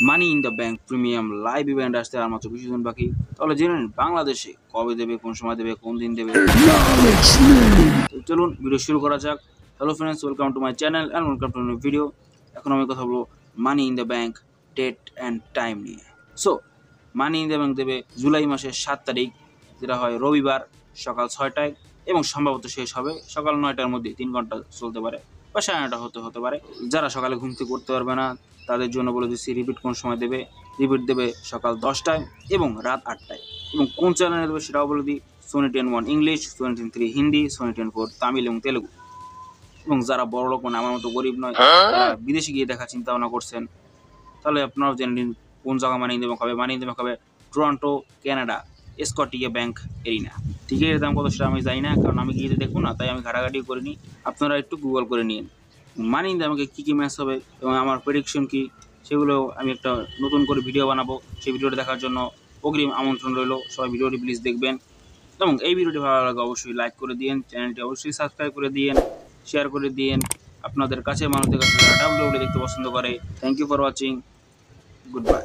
Money in the bank premium live event আসতে আর মাত্র কিছুদিন বাকি। তাহলে জেনে নিন বাংলাদেশে কবে দেবে, কোন সময় দেবে, কোন দিন দেবে। তো চলুন ভিডিও শুরু করা যাক। Hello friends, welcome to my channel and welcome to new video. এখন আমি কথা বলবো money in the bank date and time নিয়ে। So money in the bank দেবে জুলাই মাসের 7 তারিখ, যেটা হয় রবিবার সকাল 6টায়, এবং সম্ভবত শেষ হবে সকাল 9টার মধ্যে। 3 ঘন্টা চলতে পারে বা 9:30 হতে পারে। যারা সকালে ঘুম থেকে উঠতে পারবে না তাদের জন্য বলে দিচ্ছি রিপিট কোন সময় দেবে। রিপিট দেবে সকাল 10টায় এবং রাত 8টায়। এবং কোন চ্যানেলে দেবে সেটাও বলে দিই। Sony 10 English, Sony 3 Hindi, Sony 4 Tamil এবং তেলেগু। এবং যারা বড় লোক মানে আমার মতো গরিব নয়, তারা বিদেশে গিয়ে দেখা চিন্তা ভাবনা করছেন, তাহলে আপনারাও জেনে নিন কোন জায়গা মানি দেবে হবে। মানি দেবে হবে Toronto, Canada, Scotia bank arena. টিকিটের দাম কত সেটা আমি জানি না, কারণ আমি গিয়ে দেখবো না, তাই আমি ঘাটাঘাটি করিনি। আপনারা একটু গুগল করে নিন মানি ইন দ্য ব্যাংকে কী কী ম্যাচ হবে এবং আমার প্রেডিকশন কী, সেগুলো আমি একটা নতুন করে ভিডিও বানাবো। সেই ভিডিওটা দেখার জন্য অগ্রিম আমন্ত্রণ রইল। সবাই ভিডিওটি প্লিজ দেখবেন এবং এই ভিডিওটি ভালো লাগে অবশ্যই লাইক করে দিন, চ্যানেলটি অবশ্যই সাবস্ক্রাইব করে দিন, শেয়ার করে দিন আপনাদের কাছে মানুষদের কাছে যারা ডাব্লিউডাব্লিউ দেখতে পছন্দ করে। Thank you for watching, good by.